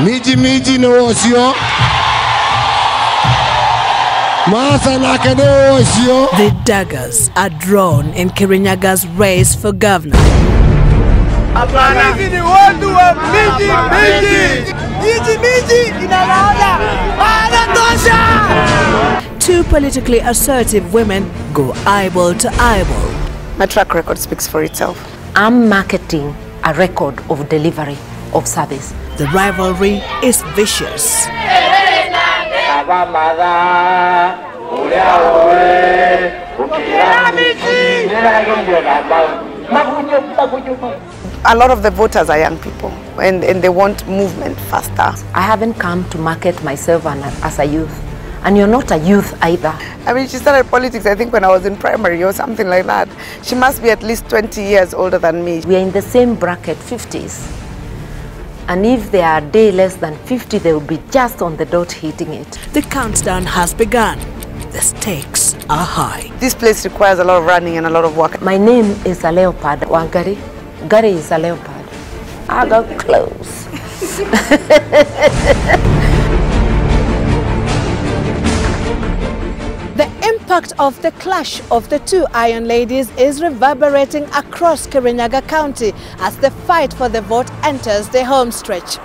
Miji no osio. The daggers are drawn in Kiриnyaga's race for governor. Two politically assertive women go eyeball to eyeball. My track record speaks for itself. I'm marketing a record of delivery of service. The rivalry is vicious. A lot of the voters are young people and they want movement faster. I haven't come to market myself as a youth. And you're not a youth either. I mean, she started politics, I think, when I was in primary or something like that. She must be at least 20 years older than me. We are in the same bracket, 50s. And if they are a day less than 50, they will be just on the dot hitting it. The countdown has begun. The stakes are high. This place requires a lot of running and a lot of work. My name is a leopard. Wangari. Gary is a leopard. I got close. The impact of the clash of the two Iron Ladies is reverberating across Kirinyaga County as the fight for the vote enters the home stretch.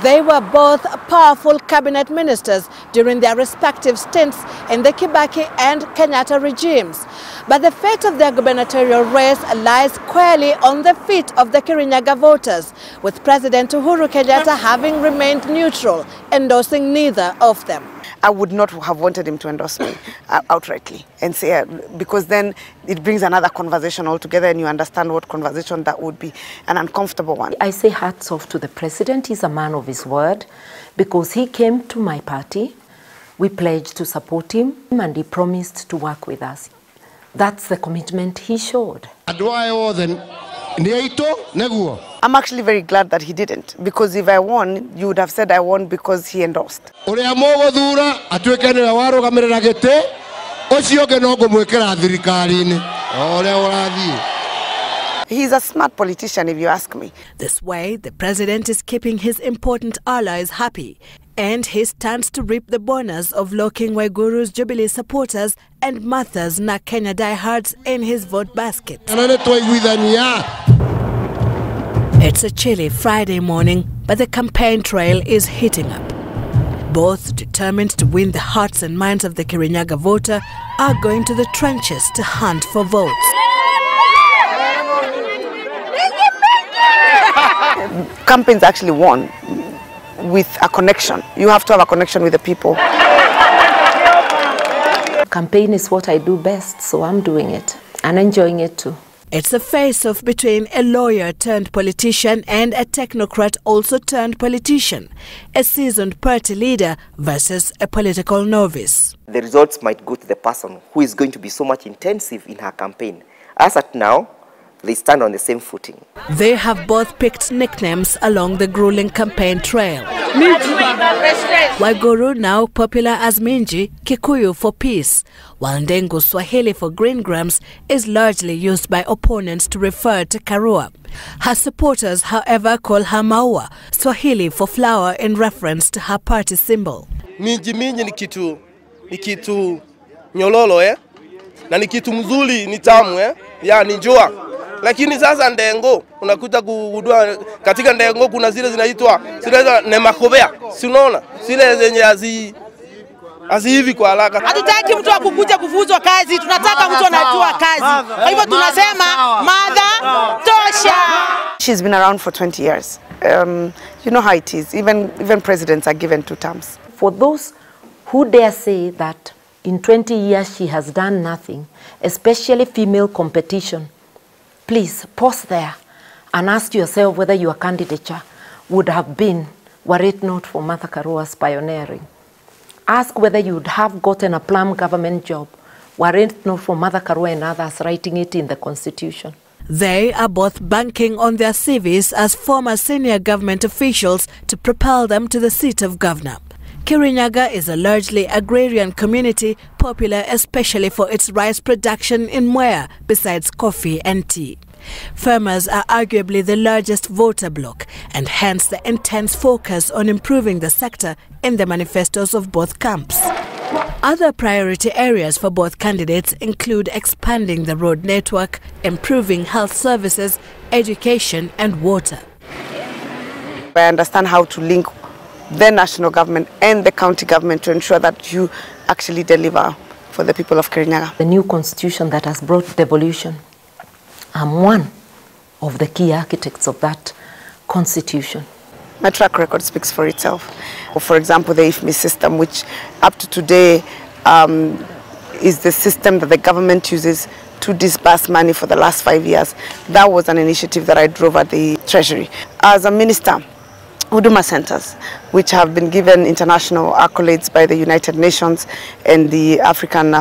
They were both powerful cabinet ministers during their respective stints in the Kibaki and Kenyatta regimes. But the fate of their gubernatorial race lies squarely on the feet of the Kirinyaga voters, with President Uhuru Kenyatta having remained neutral, endorsing neither of them. I would not have wanted him to endorse me outrightly and say, because then it brings another conversation altogether and you understand what conversation that would be, an uncomfortable one. I say hats off to the president. He's a man of his word because he came to my party. We pledged to support him and he promised to work with us. That's the commitment he showed. I'm actually very glad that he didn't, because if I won, you would have said I won because he endorsed. He's a smart politician, if you ask me. This way, the president is keeping his important allies happy, and he stands to reap the bonus of locking Waiguru's Jubilee supporters and Martha's Kenya diehards in his vote basket. It's a chilly Friday morning, but the campaign trail is heating up. Both, determined to win the hearts and minds of the Kirinyaga voter, are going to the trenches to hunt for votes. Campaigns actually won with a connection. You have to have a connection with the people. Campaign is what I do best, so I'm doing it and enjoying it too. It's a face-off between a lawyer-turned-politician and a technocrat also-turned-politician, a seasoned party leader versus a political novice. The results might go to the person who is going to be so much intensive in her campaign. As at now, they stand on the same footing. They have both picked nicknames along the grueling campaign trail. Waiguru, now popular as Minji, Kikuyu for peace, while Ndengu Swahili for green grams is largely used by opponents to refer to Karua. Her supporters, however, call her Maua, Swahili for flower in reference to her party symbol. Minji ni kitu nyololo na ni kitu mzuri, ni tamu ya ni jua. Lakini sasa Ndengo unakuta kugundua katika Ndengo kuna zile zinaitwa zile nemakobea, si unaona zile zenye hivi kwa haraka. Hatutaki mtu akukuja kufuzwa kazi, tunataka mtu anajua kazi. Kwa hivyo tunasema mother tosha. She's been around for 20 years. You know how it is. Even presidents are given 2 terms. For those who dare say that in 20 years she has done nothing, especially female competition, please pause there and ask yourself whether your candidature would have been were it not for Martha Karua's pioneering. Ask whether you would have gotten a plum government job were it not for Martha Karua and others writing it in the Constitution. They are both banking on their CVs as former senior government officials to propel them to the seat of governor. Kirinyaga is a largely agrarian community, popular especially for its rice production in Mwea, besides coffee and tea. Farmers are arguably the largest voter bloc, and hence the intense focus on improving the sector in the manifestos of both camps. Other priority areas for both candidates include expanding the road network, improving health services, education and water. I understand how to link the national government and the county government to ensure that you actually deliver for the people of Kirinyaga. The new constitution that has brought devolution, I'm one of the key architects of that constitution. My track record speaks for itself. For example, the IFMI system, which up to today is the system that the government uses to disburse money for the last 5 years. That was an initiative that I drove at the Treasury. As a minister, Huduma centers, which have been given international accolades by the United Nations and the African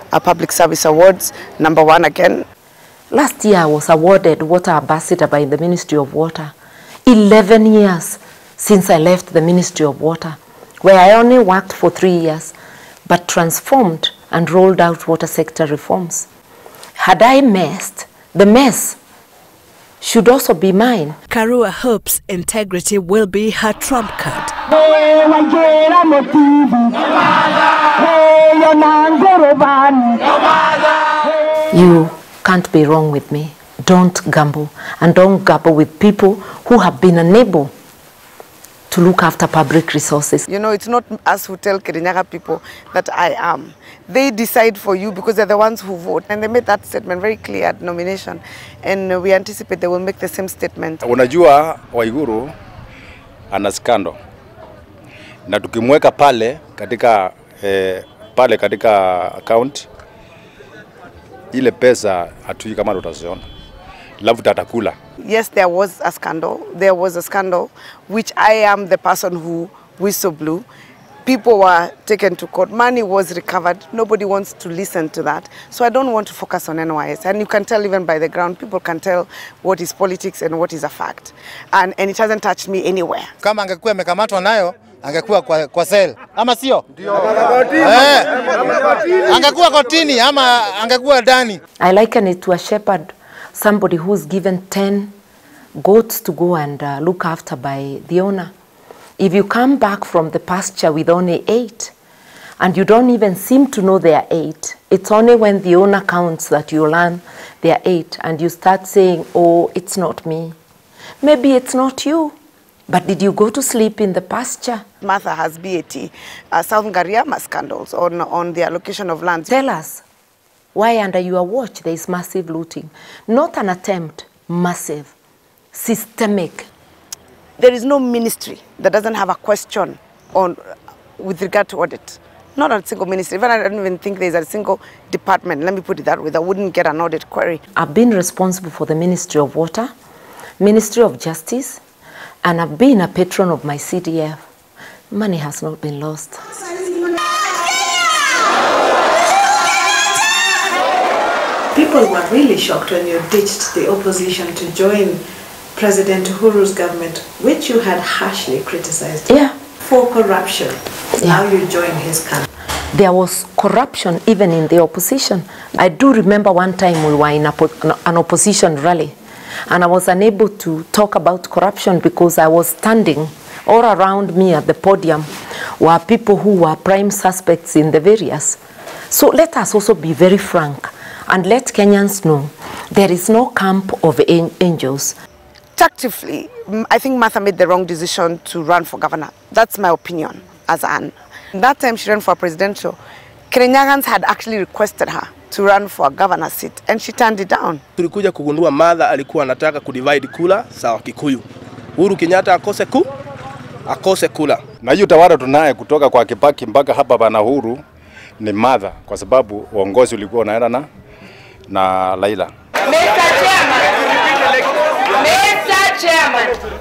Public Service Awards, #1 again. Last year I was awarded Water Ambassador by the Ministry of Water. 11 years since I left the Ministry of Water, where I only worked for 3 years, but transformed and rolled out water sector reforms. Had I messed, the mess should also be mine. Karua hopes integrity will be her trump card. You can't be wrong with me. Don't gamble, and don't gamble with people who have been unable to look after public resources. You know, it's not us who tell Kirinyaga people that I am. They decide for you because they're the ones who vote. And they made that statement very clear at nomination. And we anticipate they will make the same statement. Unajua Waiguru ana skando. Na tukimweka pale katika account, ile pesa hatujui kama tutaziona. Lavu tatakula. Yes, there was a scandal. There was a scandal which I am the person who whistle blew. People were taken to court. Money was recovered. Nobody wants to listen to that. So I don't want to focus on NYS. And you can tell even by the ground, people can tell what is politics and what is a fact. And it hasn't touched me anywhere. Kama angekuwa amekamatwa nayo, angekuwa kwa cell. Ama sio? Ndio. Angekuwa kotini ama angekuwa ndani. I liken it to a shepherd, somebody who's given 10 goats to go and look after by the owner. If you come back from the pasture with only 8, and you don't even seem to know there are 8, it's only when the owner counts that you learn there are 8, and you start saying, oh, it's not me. Maybe it's not you, but did you go to sleep in the pasture? Martha has BAT, Southern Gariama scandals on the allocation of land. Tell us, why under your watch there is massive looting? Not an attempt, massive, systemic. There is no ministry that doesn't have a question with regard to audit. Not a single ministry. Even I don't even think there's a single department, let me put it that way, that wouldn't get an audit query. I've been responsible for the Ministry of Water, Ministry of Justice, and I've been a patron of my CDF. Money has not been lost. People were really shocked when you ditched the opposition to join President Uhuru's government, which you had harshly criticized for corruption. Now you join his camp. There was corruption even in the opposition. I do remember one time we were in an opposition rally, and I was unable to talk about corruption because I was standing all around me at the podium were people who were prime suspects in the various. So let us also be very frank and let Kenyans know there is no camp of angels. Tactically, I think Martha made the wrong decision to run for governor. That's my opinion as Anne. That time she ran for presidential, Kirinyagans had actually requested her to run for a governor seat, and she turned it down. Tulikuja kugundua Martha alikuwa anataka kudivide kula sawa Kikuyu. Uhuru Kenyatta akose kula. Na hiyo tawara tunaye kutoka kwa Kibaki mpaka hapa bana Uhuru ni Martha, kwa sababu uongozi ulikuwa unaenda na Laila.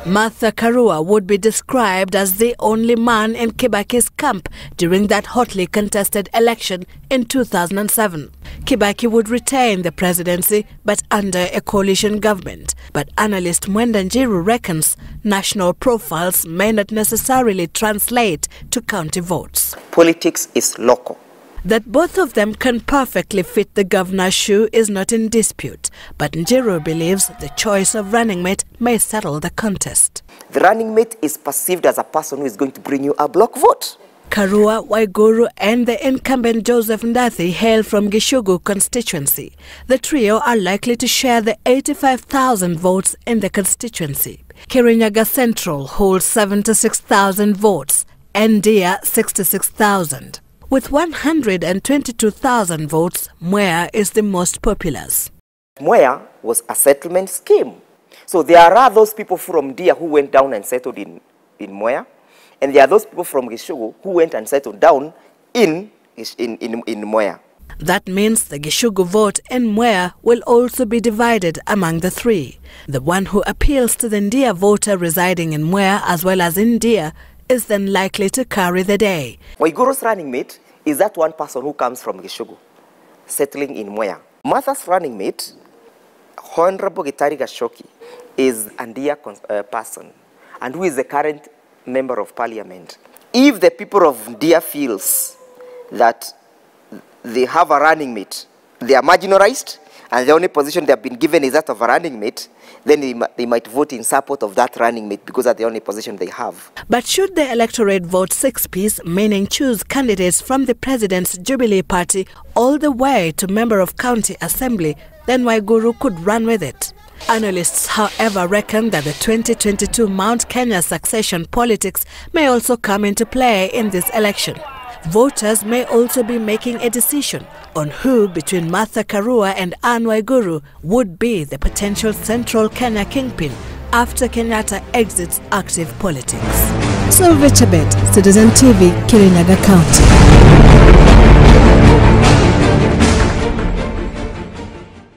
Martha Karua would be described as the only man in Kibaki's camp during that hotly contested election in 2007. Kibaki would retain the presidency but under a coalition government. But analyst Mwenda Njiru reckons national profiles may not necessarily translate to county votes. Politics is local. That both of them can perfectly fit the governor's shoe is not in dispute, but Njiru believes the choice of running mate may settle the contest. The running mate is perceived as a person who is going to bring you a block vote. Karua, Waiguru and the incumbent Joseph Ndathi hail from Gishugu constituency. The trio are likely to share the 85,000 votes in the constituency. Kirinyaga Central holds 76,000 votes, and Ndia 66,000. With 122,000 votes, Mwea is the most populous. Mwea was a settlement scheme. So there are those people from Ndia who went down and settled in Mwea, and there are those people from Gishugu who went and settled down in Mwea. That means the Gishugu vote in Mwea will also be divided among the three. The one who appeals to the Ndia voter residing in Mwea as well as in Ndia is then likely to carry the day. Waiguru's running mate is that one person who comes from Gishugu, settling in Mwea. Martha's running mate, Honorable Gitari Gashoki, is a Ndia person and who is the current member of parliament. If the people of Ndia feels that they have a running mate, they are marginalized, and the only position they have been given is that of a running mate, then they might vote in support of that running mate because that's the only position they have. But should the electorate vote 6-piece, meaning choose candidates from the president's Jubilee party all the way to member of county assembly, then Waiguru could run with it. Analysts, however, reckon that the 2022 Mount Kenya succession politics may also come into play in this election. Voters may also be making a decision on who between Martha Karua and Anne Waiguru would be the potential central Kenya kingpin after Kenyatta exits active politics. Sylvia Chebet, Citizen TV, Kirinyaga County.